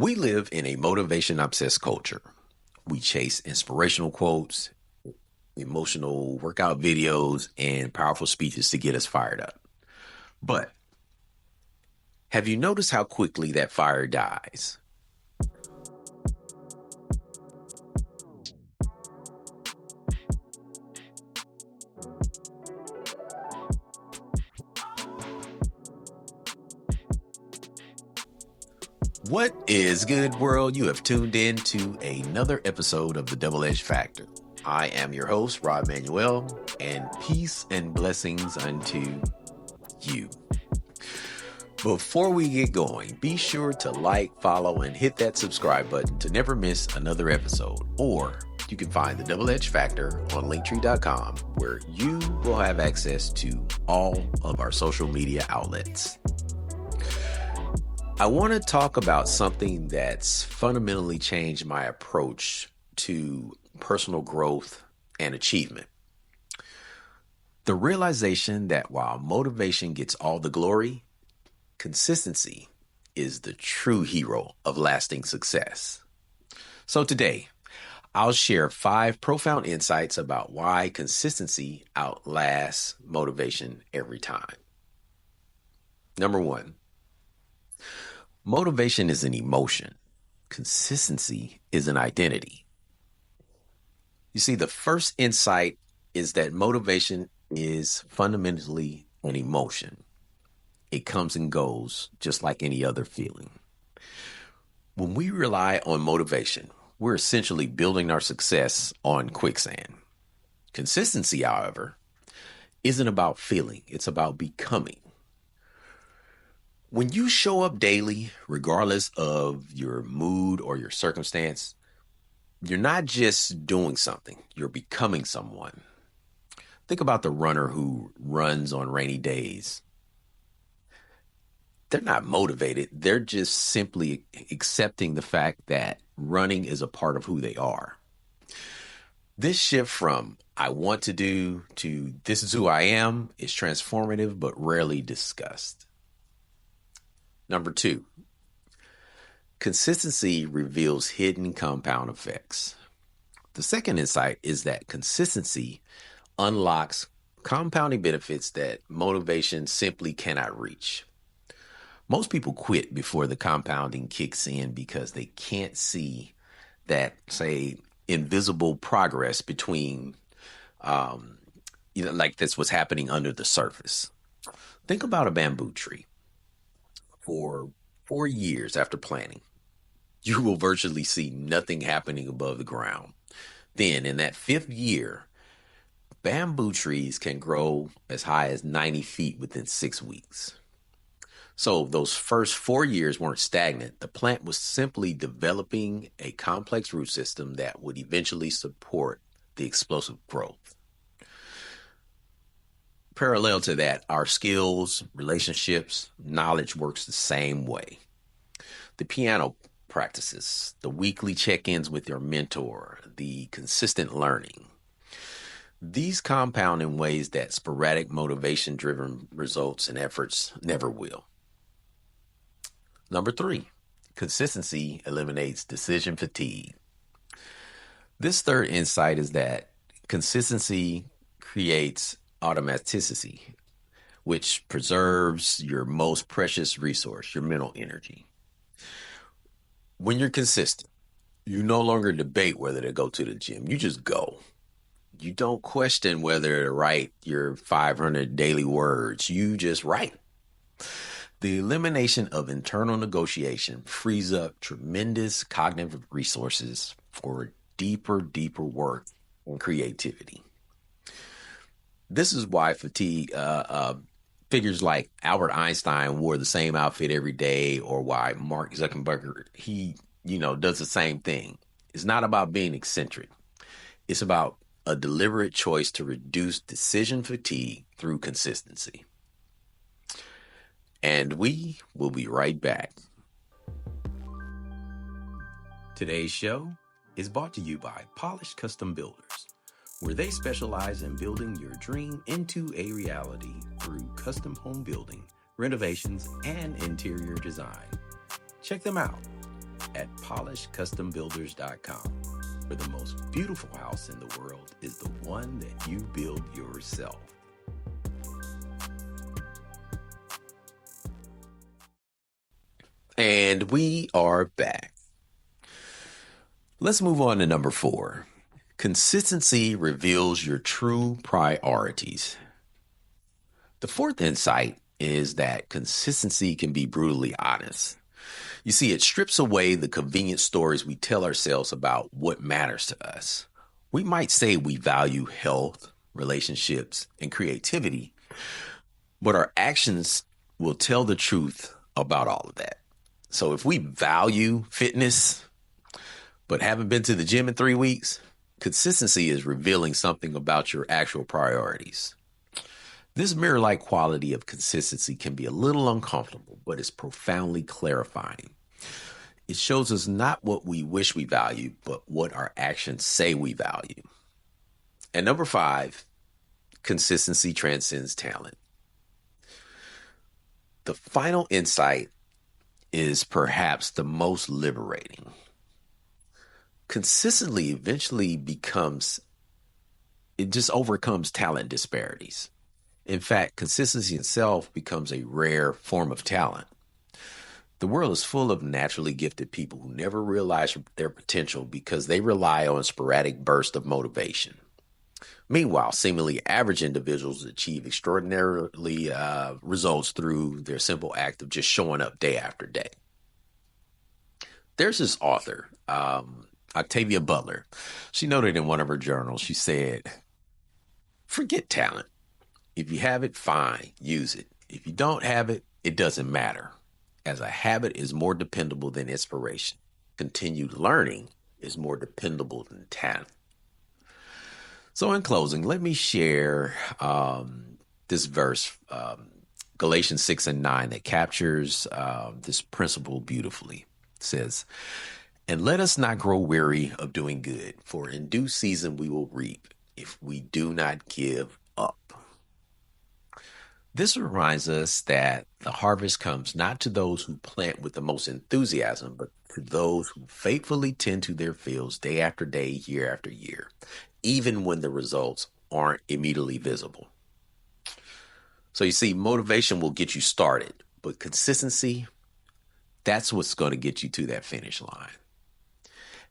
We live in a motivation obsessed culture. We chase inspirational quotes, emotional workout videos, and powerful speeches to get us fired up. But have you noticed how quickly that fire dies? What is good, world? You have tuned in to another episode of the Double Edge Factor. I am your host, Rod Manuel, and peace and blessings unto you. Before we get going, be sure to like, follow, and hit that subscribe button to never miss another episode. Or you can find the Double Edge Factor on linktree.com, where you will have access to all of our social media outlets. I want to talk about something that's fundamentally changed my approach to personal growth and achievement. The realization that while motivation gets all the glory, consistency is the true hero of lasting success. So today, I'll share 5 profound insights about why consistency outlasts motivation every time. Number 1. Motivation is an emotion. Consistency is an identity. You see, the first insight is that motivation is fundamentally an emotion. It comes and goes just like any other feeling. When we rely on motivation, we're essentially building our success on quicksand. Consistency, however, isn't about feeling, it's about becoming. When you show up daily, regardless of your mood or your circumstance, you're not just doing something, you're becoming someone. Think about the runner who runs on rainy days. They're not motivated, they're just simply accepting the fact that running is a part of who they are. This shift from I want to do to this is who I am is transformative but rarely discussed. Number 2, consistency reveals hidden compound effects. The second insight is that consistency unlocks compounding benefits that motivation simply cannot reach. Most people quit before the compounding kicks in because they can't see that, say, invisible progress between, like that's what's happening under the surface. Think about a bamboo tree. For 4 years after planting, you will virtually see nothing happening above the ground. Then in that 5th year, bamboo trees can grow as high as 90 feet within 6 weeks. So those first 4 years weren't stagnant. The plant was simply developing a complex root system that would eventually support the explosive growth. Parallel to that, our skills, relationships, knowledge works the same way. The piano practices, the weekly check-ins with your mentor, the consistent learning. These compound in ways that sporadic motivation-driven results and efforts never will. Number 3, consistency eliminates decision fatigue. This third insight is that consistency creates automaticity, which preserves your most precious resource, your mental energy. When you're consistent, you no longer debate whether to go to the gym. You just go. You don't question whether to write your 500 daily words. You just write. The elimination of internal negotiation frees up tremendous cognitive resources for deeper work and creativity. This is why fatigue, figures like Albert Einstein wore the same outfit every day, or why Mark Zuckerberg, he, does the same thing. It's not about being eccentric. It's about a deliberate choice to reduce decision fatigue through consistency. And we will be right back. Today's show is brought to you by Polished Custom Builders, where they specialize in building your dream into a reality through custom home building, renovations, and interior design. Check them out at polishedcustombuilders.com, where the most beautiful house in the world is the one that you build yourself. And we are back. Let's move on to number 4. Consistency reveals your true priorities. The fourth insight is that consistency can be brutally honest. You see, it strips away the convenient stories we tell ourselves about what matters to us. We might say we value health, relationships, and creativity, but our actions will tell the truth about all of that. So if we value fitness, but haven't been to the gym in 3 weeks, consistency is revealing something about your actual priorities. This mirror-like quality of consistency can be a little uncomfortable, but it's profoundly clarifying. It shows us not what we wish we valued, but what our actions say we value. And number 5, consistency transcends talent. The final insight is perhaps the most liberating. Consistently eventually just overcomes talent disparities. In fact, consistency itself becomes a rare form of talent. The world is full of naturally gifted people who never realize their potential because they rely on sporadic bursts of motivation. Meanwhile, seemingly average individuals achieve extraordinarily results through their simple act of just showing up day after day. There's this author, Octavia Butler. She noted in one of her journals, she said, "Forget talent. If you have it, fine, use it. If you don't have it, it doesn't matter, as a habit is more dependable than inspiration. Continued learning is more dependable than talent." So in closing, let me share this verse, Galatians 6:9, that captures this principle beautifully. It says, "And let us not grow weary of doing good, for in due season we will reap if we do not give up." This reminds us that the harvest comes not to those who plant with the most enthusiasm, but to those who faithfully tend to their fields day after day, year after year, even when the results aren't immediately visible. So you see, motivation will get you started, but consistency, that's what's going to get you to that finish line.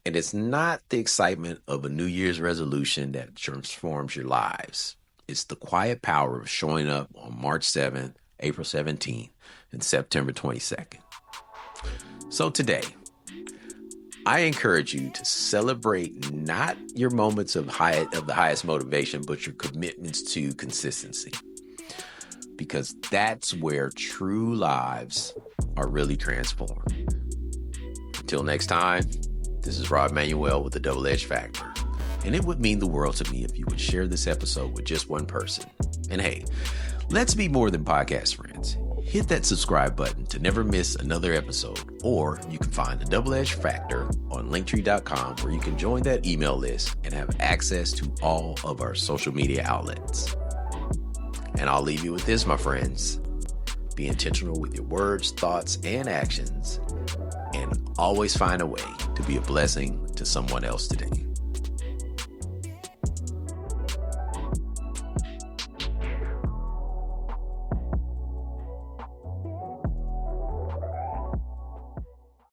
And it's not the excitement of a New Year's resolution that transforms your lives. It's the quiet power of showing up on March 7th, April 17th, and September 22nd. So today, I encourage you to celebrate not your moments of the highest motivation, but your commitments to consistency. Because that's where true lives are really transformed. Until next time, this is Rob Manuel with the Double Edge Factor. And it would mean the world to me if you would share this episode with just one person. And hey, let's be more than podcast friends. Hit that subscribe button to never miss another episode. Or you can find the Double Edge Factor on linktree.com, where you can join that email list and have access to all of our social media outlets. And I'll leave you with this, my friends. Be intentional with your words, thoughts, and actions, and always find a way to be a blessing to someone else today.